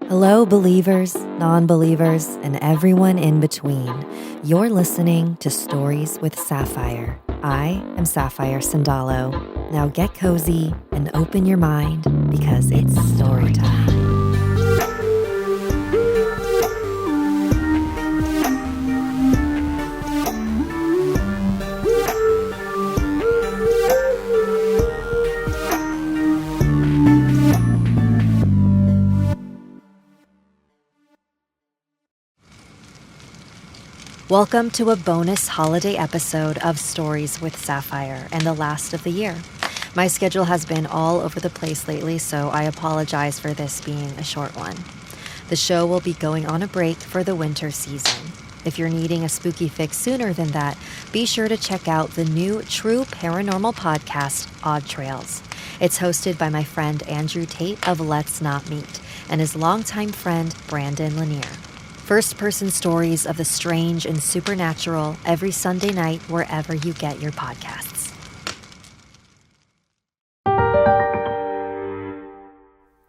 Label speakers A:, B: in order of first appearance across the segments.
A: Hello, believers, non-believers, and everyone in between. You're listening to Stories with Sapphire. I am Sapphire Sandalo. Now get cozy and open your mind because it's story time. Welcome to a bonus holiday episode of Stories with Sapphire and the last of the year. My schedule has been all over the place lately, so I apologize for this being a short one. The show will be going on a break for the winter season. If you're needing a spooky fix sooner than that, be sure to check out the new true paranormal podcast, Odd Trails. It's hosted by my friend Andrew Tate of Let's Not Meet and his longtime friend Brandon Lanier. First-person stories of the strange and supernatural every Sunday night wherever you get your podcasts.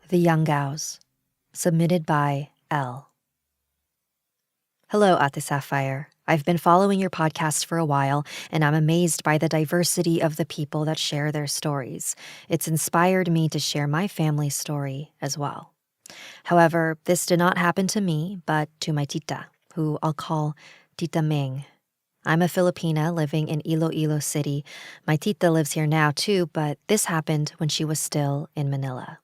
A: The Young Gals, submitted by L. Hello, Ate Sapphire. I've been following your podcast for a while, and I'm amazed by the diversity of the people that share their stories. It's inspired me to share my family's story as well. However, this did not happen to me, but to my tita, who I'll call Tita Ming. I'm a Filipina living in Iloilo City. My tita lives here now too, but this happened when she was still in Manila.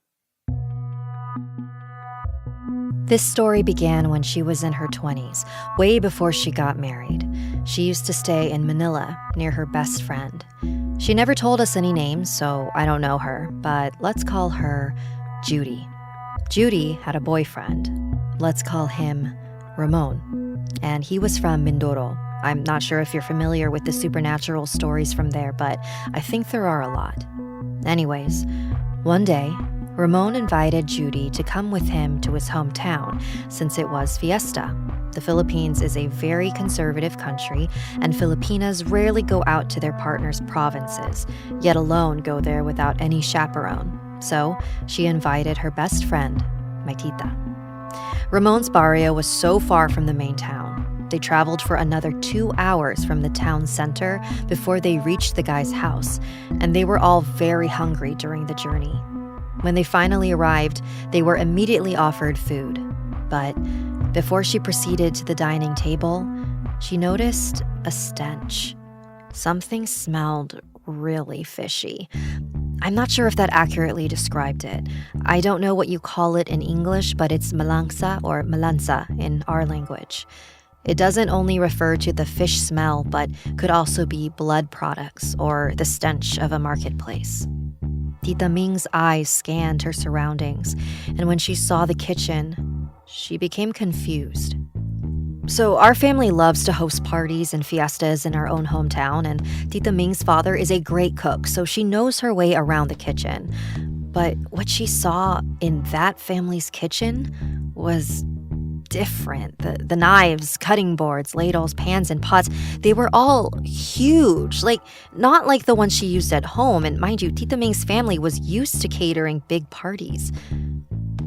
A: This story began when she was in her 20s, way before she got married. She used to stay in Manila, near her best friend. She never told us any names, so I don't know her, but let's call her Judy. Judy had a boyfriend. Let's call him Ramon. And he was from Mindoro. I'm not sure if you're familiar with the supernatural stories from there, but I think there are a lot. Anyways, one day, Ramon invited Judy to come with him to his hometown since it was fiesta. The Philippines is a very conservative country, and Filipinas rarely go out to their partners' provinces, yet alone go there without any chaperone. So she invited her best friend, my tita. Ramon's barrio was so far from the main town. They traveled for another 2 hours from the town center before they reached the guy's house, and they were all very hungry during the journey. When they finally arrived, they were immediately offered food. But before she proceeded to the dining table, she noticed a stench. Something smelled really fishy. I'm not sure if that accurately described it. I don't know what you call it in English, but it's malangsa or malansa in our language. It doesn't only refer to the fish smell, but could also be blood products or the stench of a marketplace. Tita Ming's eyes scanned her surroundings, and when she saw the kitchen, she became confused. So our family loves to host parties and fiestas in our own hometown, and Tita Ming's father is a great cook, so she knows her way around the kitchen. But what she saw in that family's kitchen was different. The knives, cutting boards, ladles, pans, and pots, they were all huge, not like the ones she used at home. And mind you, Tita Ming's family was used to catering big parties.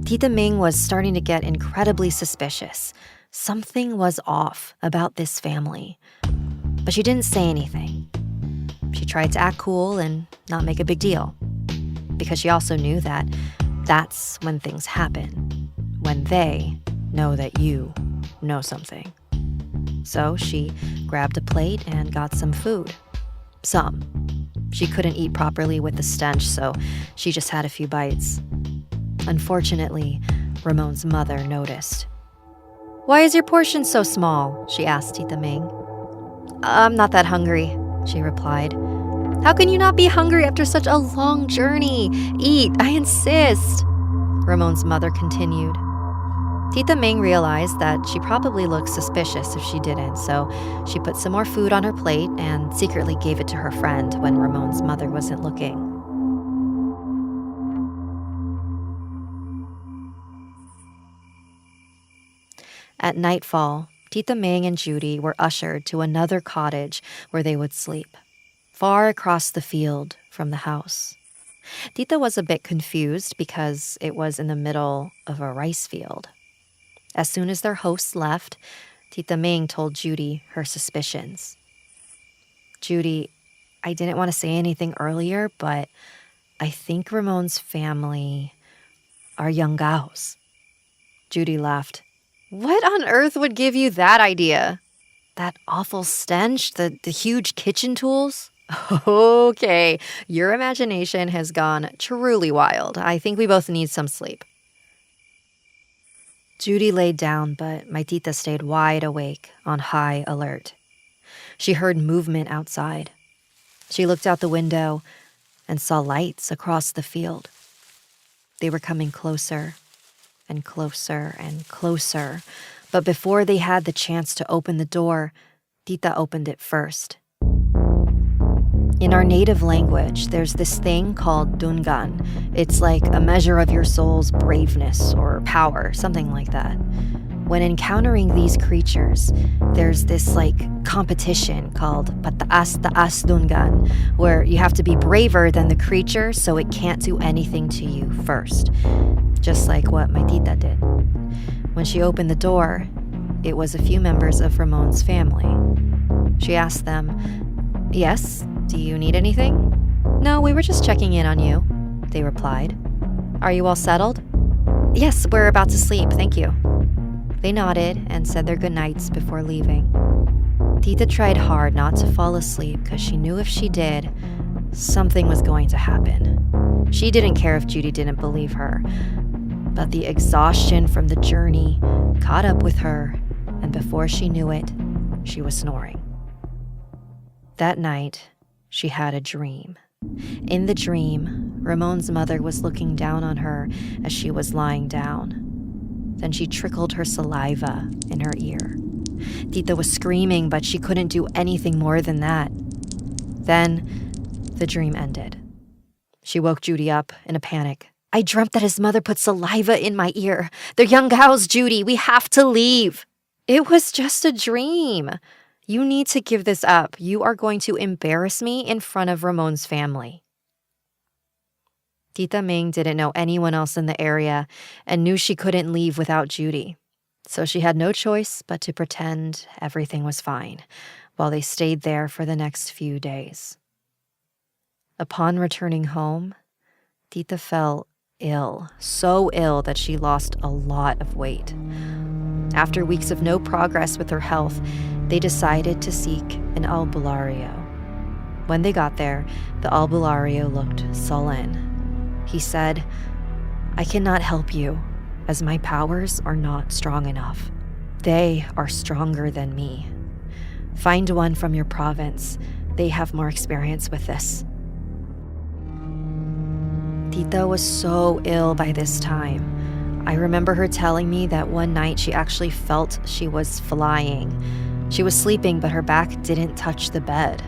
A: Tita Ming was starting to get incredibly suspicious. Something was off about this family, but she didn't say anything. She tried to act cool and not make a big deal, because she also knew that that's when things happen, when they know that you know something. So she grabbed a plate and got some food. Some. She couldn't eat properly with the stench, so she just had a few bites. Unfortunately, Ramon's mother noticed. "Why is your portion so small?" she asked Tita Ming. "I'm not that hungry," she replied. "How can you not be hungry after such a long journey? Eat, I insist," Ramon's mother continued. Tita Ming realized that she probably looked suspicious if she didn't, so she put some more food on her plate and secretly gave it to her friend when Ramon's mother wasn't looking. At nightfall, Tita Ming and Judy were ushered to another cottage where they would sleep, far across the field from the house. Tita was a bit confused because it was in the middle of a rice field. As soon as their hosts left, Tita Ming told Judy her suspicions. "Judy, I didn't want to say anything earlier, but I think Ramon's family are Yangaos." Judy laughed. "What on earth would give you that idea? That awful stench, the huge kitchen tools?" "Okay, your imagination has gone truly wild. I think we both need some sleep." Judy laid down, but my tita stayed wide awake, on high alert. She heard movement outside. She looked out the window and saw lights across the field. They were coming closer and closer and closer, but before they had the chance to open the door, Tita opened it first. In our native language, there's this thing called dungan. It's like a measure of your soul's braveness or power, something like that. When encountering these creatures, there's this competition called pataas taas dungan, where you have to be braver than the creature so it can't do anything to you first. Just like what my tita did. When she opened the door, it was a few members of Ramon's family. She asked them, "Yes, do you need anything?" "No, we were just checking in on you," they replied. "Are you all settled?" "Yes, we're about to sleep, thank you." They nodded and said their goodnights before leaving. Tita tried hard not to fall asleep because she knew if she did, something was going to happen. She didn't care if Judy didn't believe her, but the exhaustion from the journey caught up with her, and before she knew it, she was snoring. That night, she had a dream. In the dream, Ramon's mother was looking down on her as she was lying down. Then she trickled her saliva in her ear. Tita was screaming, but she couldn't do anything more than that. Then, the dream ended. She woke Judy up in a panic. "I dreamt that his mother put saliva in my ear. They're Yangaos, Judy. We have to leave." "It was just a dream. You need to give this up. You are going to embarrass me in front of Ramon's family." Tita Ming didn't know anyone else in the area and knew she couldn't leave without Judy. So she had no choice but to pretend everything was fine while they stayed there for the next few days. Upon returning home, Tita fell ill, so ill that she lost a lot of weight. After weeks of no progress with her health, they decided to seek an albulario. When they got there, the albulario looked sullen. He said, "I cannot help you, as my powers are not strong enough. They are stronger than me. Find one from your province. They have more experience with this." Tita was so ill by this time. I remember her telling me that one night she actually felt she was flying. She was sleeping, but her back didn't touch the bed.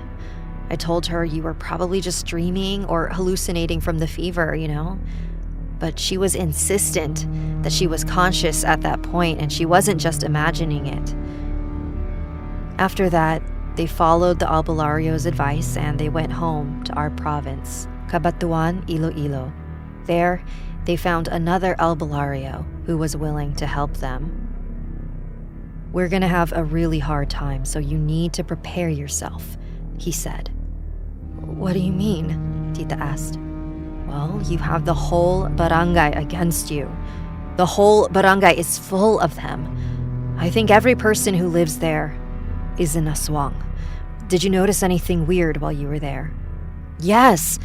A: I told her, "You were probably just dreaming or hallucinating from the fever, But she was insistent that she was conscious at that point and she wasn't just imagining it. After that, they followed the albulario's advice and they went home to our province, Cabatuan, Iloilo. There, they found another albulario who was willing to help them. "We're gonna have a really hard time, so you need to prepare yourself," he said. "What do you mean?" Tita asked. "Well, you have the whole barangay against you. The whole barangay is full of them. I think every person who lives there is an Aswang. Did you notice anything weird while you were there?" "Yes."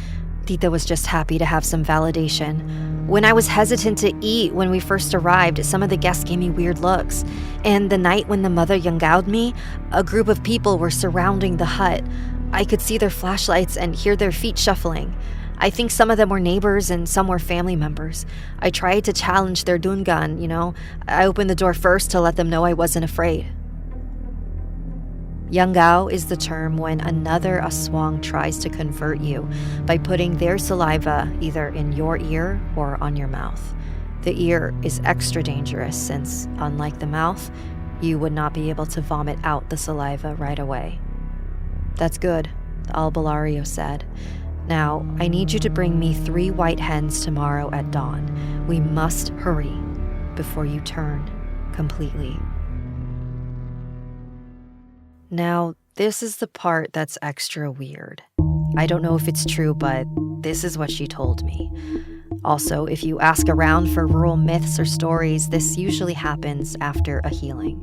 A: Tita was just happy to have some validation. "When I was hesitant to eat when we first arrived, some of the guests gave me weird looks. And the night when the mother yangaoed me, a group of people were surrounding the hut. I could see their flashlights and hear their feet shuffling. I think some of them were neighbors and some were family members. I tried to challenge their dungan, I opened the door first to let them know I wasn't afraid." Yangao is the term when another Aswang tries to convert you by putting their saliva either in your ear or on your mouth. The ear is extra dangerous since, unlike the mouth, you would not be able to vomit out the saliva right away. "That's good," the albulario said. "Now, I need you to bring me 3 white hens tomorrow at dawn. We must hurry before you turn completely. Now, this is the part that's extra weird. I don't know if it's true, but this is what she told me. Also, if you ask around for rural myths or stories, this usually happens after a healing.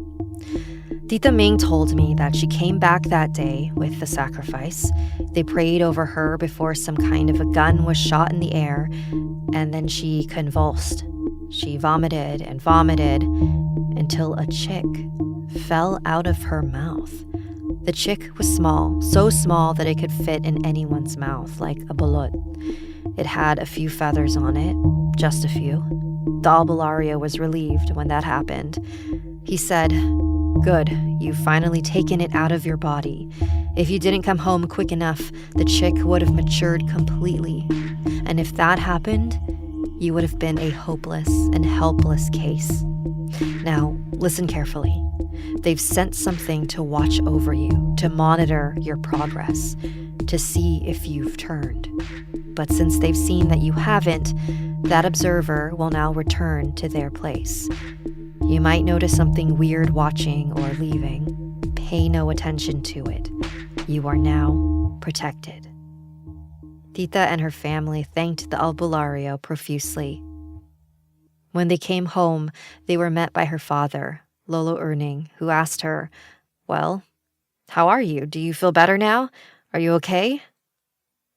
A: Tita Ming told me that she came back that day with the sacrifice. They prayed over her before some kind of a gun was shot in the air, and then she convulsed. She vomited and vomited until a chick fell out of her mouth. The chick was small, so small that it could fit in anyone's mouth, like a balut. It had a few feathers on it, just a few. The albulario was relieved when that happened. He said, "Good, you've finally taken it out of your body. If you didn't come home quick enough, the chick would have matured completely. And if that happened, you would have been a hopeless and helpless case. Now, listen carefully. They've sent something to watch over you, to monitor your progress, to see if you've turned. But since they've seen that you haven't, that observer will now return to their place. You might notice something weird watching or leaving. Pay no attention to it. You are now protected." Tita and her family thanked the albulario profusely. When they came home, they were met by her father, Lolo Erning, who asked her, "Well, how are you? Do you feel better now? Are you okay?"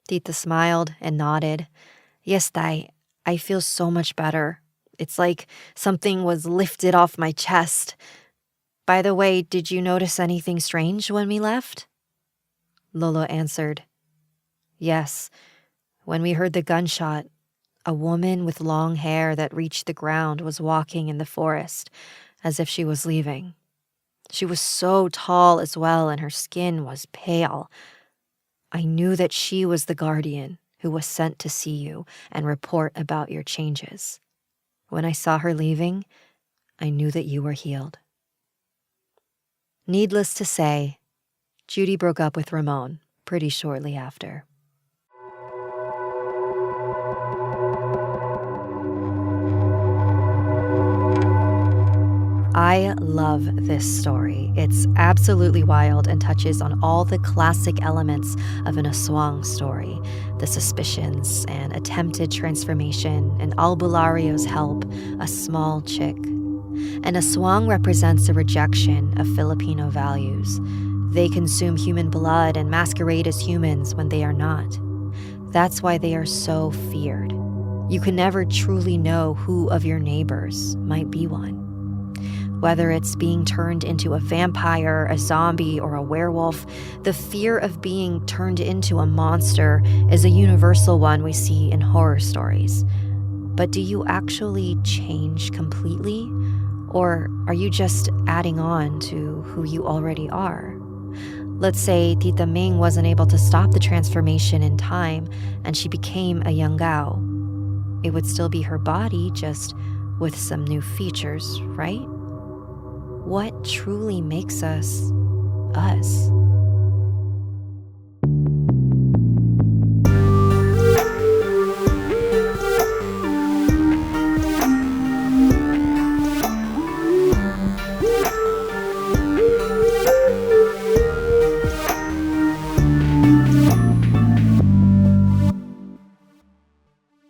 A: Tita smiled and nodded. "Yes, Tay, I feel so much better. It's like something was lifted off my chest. By the way, did you notice anything strange when we left?" Lolo answered, "Yes. When we heard the gunshot, a woman with long hair that reached the ground was walking in the forest, as if she was leaving. She was so tall as well, and her skin was pale. I knew that she was the guardian who was sent to see you and report about your changes. When I saw her leaving, I knew that you were healed." Needless to say, Judy broke up with Ramon pretty shortly after. I love this story. It's absolutely wild and touches on all the classic elements of an Aswang story: the suspicions and attempted transformation, and albulario's help, a small chick. An Aswang represents a rejection of Filipino values. They consume human blood and masquerade as humans when they are not. That's why they are so feared. You can never truly know who of your neighbors might be one. Whether it's being turned into a vampire, a zombie, or a werewolf, the fear of being turned into a monster is a universal one we see in horror stories. But do you actually change completely? Or are you just adding on to who you already are? Let's say Tita Ming wasn't able to stop the transformation in time and she became a young Gao. It would still be her body, just with some new features, right? What truly makes us us?